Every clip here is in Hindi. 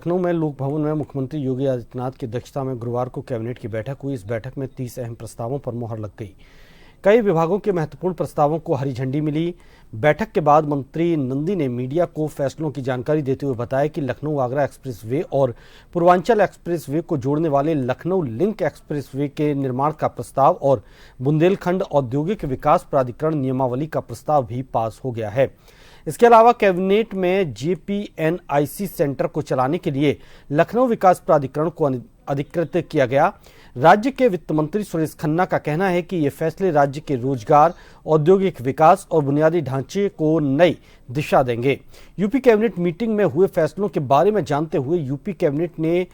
लखनऊ में लोक भवन में मुख्यमंत्री योगी आदित्यनाथ की अध्यक्षता में गुरुवार को कैबिनेट की बैठक हुई। इस बैठक में 30 अहम प्रस्तावों पर मुहर लग गई। कई विभागों के महत्वपूर्ण प्रस्तावों को हरी झंडी मिली। बैठक के बाद मंत्री नंदी ने मीडिया को फैसलों की जानकारी देते हुए बताया कि लखनऊ आगरा एक्सप्रेसवे और पूर्वांचल एक्सप्रेसवे को जोड़ने वाले लखनऊ लिंक एक्सप्रेसवे के निर्माण का प्रस्ताव और बुंदेलखंड औद्योगिक विकास प्राधिकरण नियमावली का प्रस्ताव भी पास हो गया है। इसके अलावा कैबिनेट में JPNIC सेंटर को चलाने के लिए लखनऊ विकास प्राधिकरण को अधिकृत किया गया। राज्य के वित्त मंत्री सुरेश खन्ना का कहना है कि ये फैसले राज्य के रोजगार, औद्योगिक विकास और बुनियादी ढांचे को नई दिशा देंगे। यूपी कैबिनेट मीटिंग में हुए फैसलों के बारे में जानते हुए यूपी कैबिनेट ने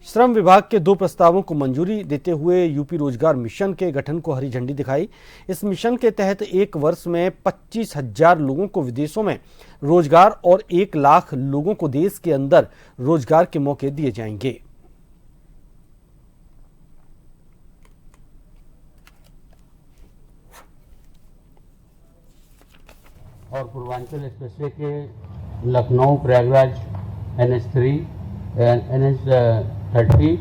श्रम विभाग के 2 प्रस्तावों को मंजूरी देते हुए यूपी रोजगार मिशन के गठन को हरी झंडी दिखाई। इस मिशन के तहत 1 वर्ष में 25,000 लोगों को विदेशों में रोजगार और 1 लाख लोगों को देश के अंदर रोजगार के मौके दिए जाएंगे। और पूर्वांचल एक्सप्रेसवे के लखनऊ प्रयागराज NH3, NH30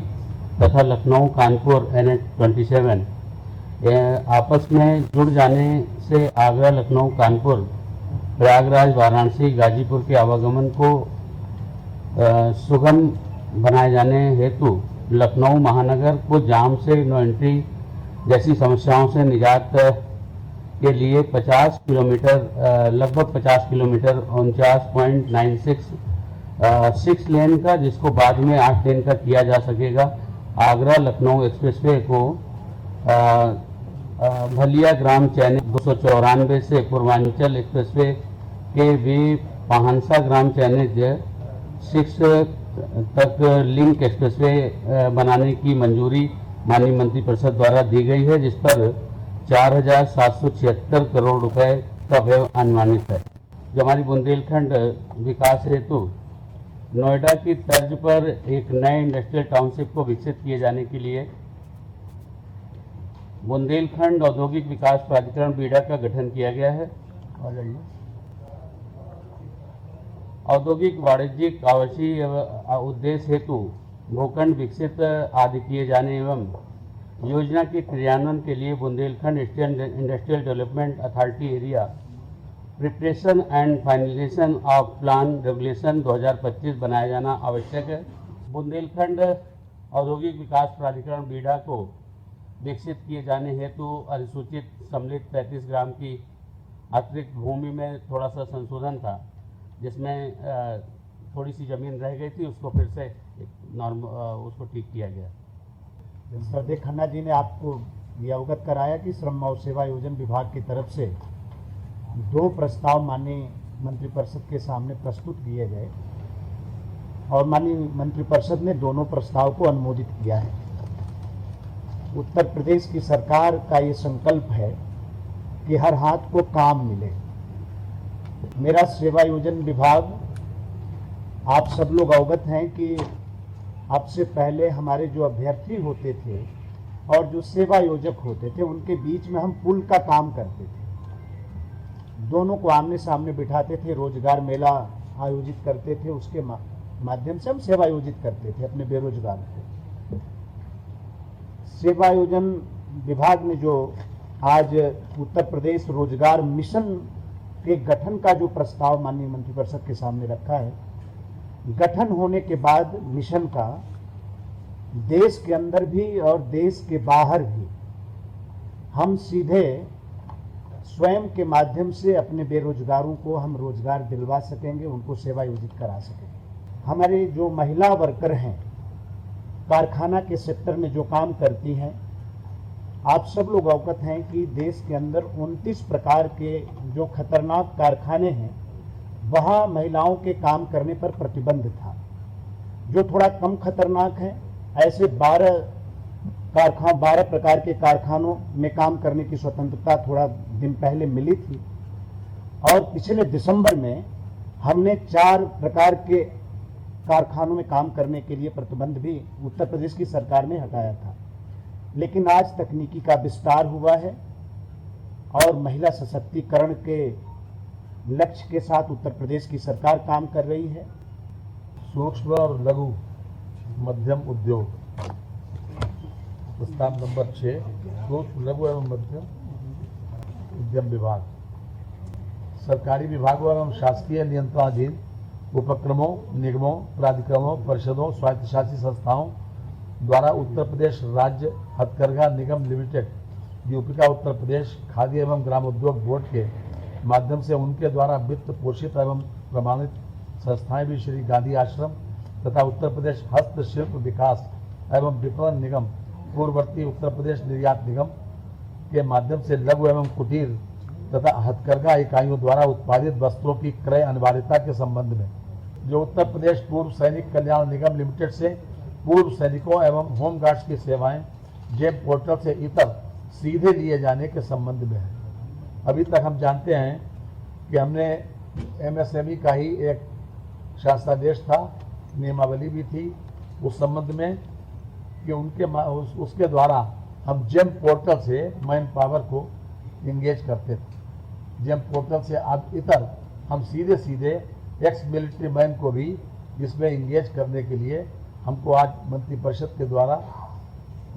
तथा लखनऊ कानपुर NH27 आपस में जुड़ जाने से आगरा, लखनऊ, कानपुर, प्रयागराज, वाराणसी, गाजीपुर के आवागमन को सुगम बनाए जाने हेतु लखनऊ महानगर को जाम से नो एंट्री जैसी समस्याओं से निजात के लिए 50 किलोमीटर लगभग 50 किलोमीटर 49.96 6 लेन का, जिसको बाद में 8 लेन का किया जा सकेगा, आगरा लखनऊ एक्सप्रेसवे को भलिया ग्राम चयनित 294 से पूर्वांचल एक्सप्रेसवे के वे पाहनसा ग्राम चयनित 6 तक लिंक एक्सप्रेसवे बनाने की मंजूरी माननीय मंत्रिपरिषद द्वारा दी गई है, जिस पर 4,776 करोड़ रुपए का व्यय अनुमानित है। जो हमारी बुंदेलखंड विकास हेतु नोएडा की तर्ज पर एक नए इंडस्ट्रियल टाउनशिप को विकसित किए जाने के लिए बुंदेलखंड औद्योगिक विकास प्राधिकरण बीडा का गठन किया गया है। औद्योगिक, वाणिज्यिक, आवासीय उद्देश्य हेतु भूखंड विकसित आदि किए जाने एवं योजना के क्रियान्वयन के लिए Bundelkhand industrial development authority area preparation and finalisation of plan regulation 2025 बनाया जाना आवश्यक है। बुंदेलखंड औद्योगिक विकास प्राधिकरण बीडा को विकसित किए जाने हेतु अधिसूचित सम्मिलित 35 ग्राम की अतिरिक्त भूमि में थोड़ा सा संशोधन था, जिसमें थोड़ी सी जमीन रह गई थी, उसको फिर से उसको ठीक किया गया। श्रद्धेय खन्ना जी ने आपको ये अवगत कराया कि श्रम और सेवा योजन विभाग की तरफ से 2 प्रस्ताव माननीय मंत्रिपरिषद के सामने प्रस्तुत किए गए और माननीय मंत्रिपरिषद ने दोनों प्रस्ताव को अनुमोदित किया है। उत्तर प्रदेश की सरकार का ये संकल्प है कि हर हाथ को काम मिले। मेरा सेवा योजन विभाग, आप सब लोग अवगत हैं कि आपसे पहले हमारे जो अभ्यर्थी होते थे और जो सेवा योजक होते थे, उनके बीच में हम पुल का काम करते थे। दोनों को आमने सामने बिठाते थे, रोजगार मेला आयोजित करते थे, उसके माध्यम से हम सेवा योजित करते थे अपने बेरोजगार को। सेवा योजन विभाग ने जो आज उत्तर प्रदेश रोजगार मिशन के गठन का जो प्रस्ताव माननीय मंत्रिपरिषद के सामने रखा है, गठन होने के बाद मिशन का देश के अंदर भी और देश के बाहर भी हम सीधे स्वयं के माध्यम से अपने बेरोजगारों को हम रोजगार दिलवा सकेंगे, उनको सेवा योजित करा सकेंगे। हमारे जो महिला वर्कर हैं, कारखाना के सेक्टर में जो काम करती हैं, आप सब लोग अवगत हैं कि देश के अंदर 29 प्रकार के जो खतरनाक कारखाने हैं, वहाँ महिलाओं के काम करने पर प्रतिबंध था। जो थोड़ा कम खतरनाक है, ऐसे 12 प्रकार के कारखानों में काम करने की स्वतंत्रता थोड़ा दिन पहले मिली थी और पिछले दिसंबर में हमने 4 प्रकार के कारखानों में काम करने के लिए प्रतिबंध भी उत्तर प्रदेश की सरकार ने हटाया था। लेकिन आज तकनीकी का विस्तार हुआ है और महिला सशक्तिकरण के लक्ष्य के साथ उत्तर प्रदेश की सरकार काम कर रही है। सूक्ष्म और लघु मध्यम उद्योग, प्रस्ताव नंबर 6, सूक्ष्म लघु एवं मध्यम उद्यम विभाग। सरकारी विभागों एवं शासकीय नियंत्रणाधीन उपक्रमों, निगमों, प्राधिकरणों, परिषदों, स्वायत्तशासी संस्थाओं द्वारा उत्तर प्रदेश राज्य हथकरघा निगम लिमिटेड, यूपीका उत्तर प्रदेश खाद्य एवं ग्रामोद्योग बोर्ड के माध्यम से उनके द्वारा वित्त पोषित एवं प्रमाणित संस्थाएं भी श्री गांधी आश्रम तथा उत्तर प्रदेश हस्तशिल्प विकास एवं विपणन निगम, पूर्ववर्ती उत्तर प्रदेश निर्यात निगम के माध्यम से लघु एवं कुटीर तथा हथकरघा इकाइयों द्वारा उत्पादित वस्तुओं की क्रय अनिवार्यता के संबंध में, जो उत्तर प्रदेश पूर्व सैनिक कल्याण निगम लिमिटेड से पूर्व सैनिकों एवं होमगार्ड्स की सेवाएं जेम पोर्टल से इतर सीधे लिए जाने के संबंध में है। अभी तक हम जानते हैं कि हमने एमएसएमई का ही एक शासनादेश था, नियमावली भी थी उस संबंध में कि उसके द्वारा हम जेम पोर्टल से मैन पावर को इंगेज करते थे। जेम पोर्टल से अब इतर हम सीधे सीधे एक्स मिलिट्री मैन को भी इसमें इंगेज करने के लिए हमको आज मंत्रिपरिषद के द्वारा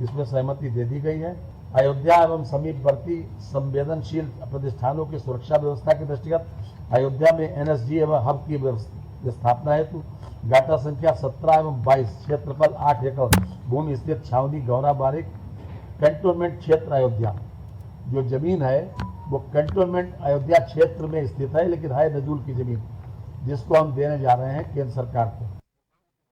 इसमें सहमति दे दी गई है। अयोध्या एवं समीपवर्ती संवेदनशील प्रतिष्ठानों की सुरक्षा व्यवस्था के दृष्टिगत अयोध्या में एनएसजी एवं हब की स्थापना हेतु गाटा संख्या 17 एवं 22, क्षेत्रफल 8 एकड़ भूमि स्थित छावनी गौरा बारिक कैंटोनमेंट क्षेत्र अयोध्या, जो जमीन है वो कैंटोनमेंट अयोध्या क्षेत्र में स्थित है, लेकिन है नजूल की जमीन, जिसको हम देने जा रहे हैं केंद्र सरकार को।